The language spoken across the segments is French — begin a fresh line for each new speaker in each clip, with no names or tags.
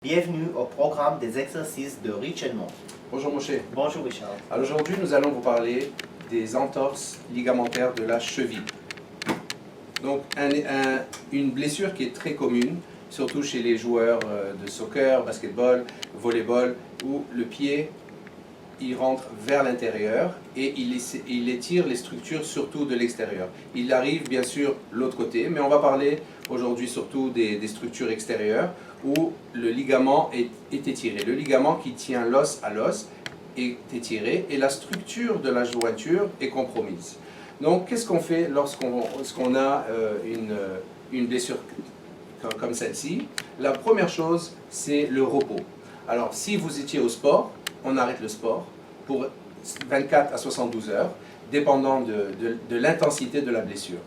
Bienvenue au programme des exercices de Rich Edmond.
Bonjour Moshe.
Bonjour Richard.
Alors aujourd'hui, nous allons vous parler des entorses ligamentaires de la cheville. Donc une blessure qui est très commune, surtout chez les joueurs de soccer, basketball, volleyball, où le pied il rentre vers l'intérieur et il étire les structures surtout de l'extérieur. Il arrive bien sûr l'autre côté, mais on va parler aujourd'hui surtout des structures extérieures où le ligament est étiré. Le ligament qui tient l'os à l'os est étiré et la structure de la jointure est compromise. Donc qu'est-ce qu'on fait lorsqu'on a une blessure comme celle-ci? La première chose, c'est le repos. Alors si vous étiez au sport, on arrête le sport pour 24 à 72 heures, dépendant de l'intensité de la blessure.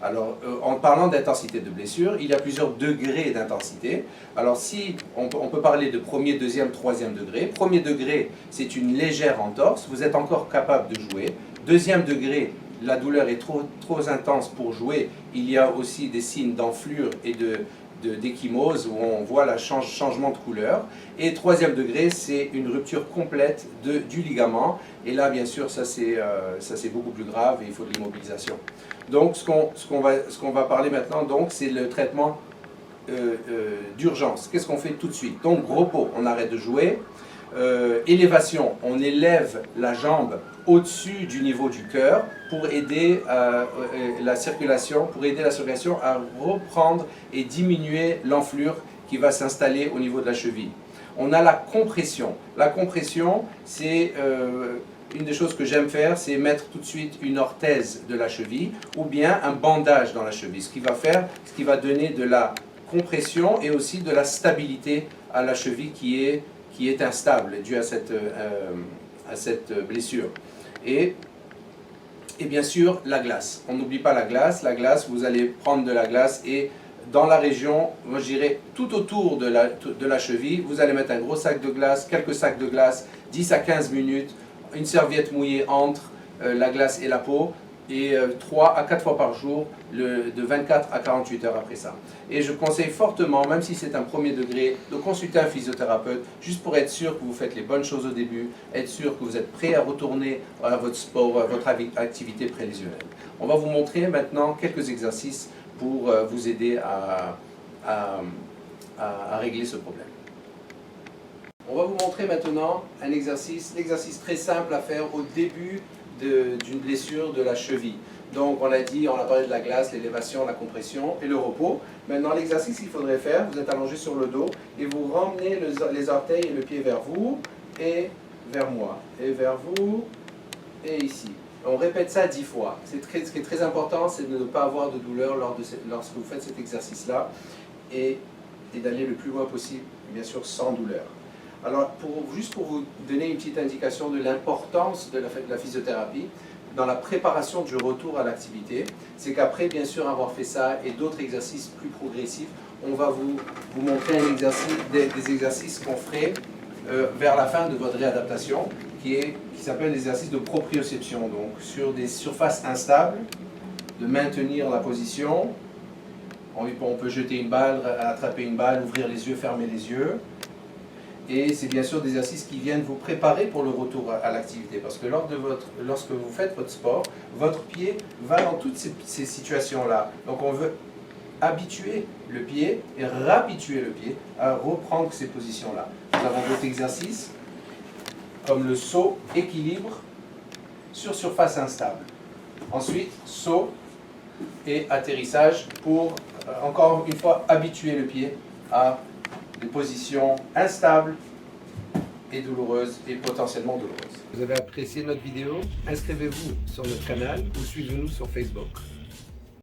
Alors, en parlant d'intensité de blessure, il y a plusieurs degrés d'intensité. Alors, si on peut parler de premier, deuxième, troisième degré. Premier degré, c'est une légère entorse, vous êtes encore capable de jouer. Deuxième degré, la douleur est trop intense pour jouer. Il y a aussi des signes d'enflure et d'échymose où on voit le changement de couleur. Et troisième degré, c'est une rupture complète du ligament. Et là, bien sûr, ça c'est beaucoup plus grave et il faut de l'immobilisation. Donc, ce qu'on va parler maintenant, c'est le traitement d'urgence. Qu'est-ce qu'on fait tout de suite? Donc, repos, on arrête de jouer. Élévation, on élève la jambe au-dessus du niveau du cœur pour aider la circulation à reprendre et diminuer l'enflure qui va s'installer au niveau de la cheville. On a la compression. La compression, c'est une des choses que j'aime faire, c'est mettre tout de suite une orthèse de la cheville ou bien un bandage dans la cheville, ce qui va donner de la compression et aussi de la stabilité à la cheville qui est instable due à cette blessure. Et bien sûr, la glace. On n'oublie pas la glace. La glace, vous allez prendre de la glace et dans la région, moi je dirais tout autour de la cheville, vous allez mettre un gros sac de glace, quelques sacs de glace, 10 à 15 minutes, une serviette mouillée entre la glace et la peau, et 3 à 4 fois par jour, de 24 à 48 heures après ça. Et je conseille fortement, même si c'est un premier degré, de consulter un physiothérapeute, juste pour être sûr que vous faites les bonnes choses au début, être sûr que vous êtes prêt à retourner à votre sport, à votre activité prélésionnelle. On va vous montrer maintenant quelques exercices pour vous aider à régler ce problème. On va vous montrer maintenant l'exercice très simple à faire au début d'une blessure de la cheville. Donc on a parlé de la glace, l'élévation, la compression et le repos. Maintenant l'exercice qu'il faudrait faire, vous êtes allongé sur le dos et vous ramenez les orteils et le pied vers vous et vers moi. Et vers vous et ici. On répète ça 10 fois. Ce qui est très important, c'est de ne pas avoir de douleur lorsque vous faites cet exercice-là et d'aller le plus loin possible, bien sûr sans douleur. Alors, juste pour vous donner une petite indication de l'importance de la physiothérapie, dans la préparation du retour à l'activité, c'est qu'après, bien sûr, avoir fait ça et d'autres exercices plus progressifs, on va vous montrer des exercices qu'on ferait vers la fin de votre réadaptation, qui s'appelle l'exercice de proprioception. Donc, sur des surfaces instables, de maintenir la position. On peut jeter une balle, attraper une balle, ouvrir les yeux, fermer les yeux. Et c'est bien sûr des exercices qui viennent vous préparer pour le retour à l'activité. Parce que lorsque vous faites votre sport, votre pied va dans toutes ces situations-là. Donc on veut habituer le pied et réhabituer le pied à reprendre ces positions-là. Nous avons d'autres exercices, comme le saut équilibre sur surface instable. Ensuite, saut et atterrissage pour, encore une fois, habituer le pied à des positions instables et douloureuses et potentiellement douloureuses. Vous avez apprécié notre vidéo? Inscrivez-vous sur notre canal ou suivez-nous sur Facebook.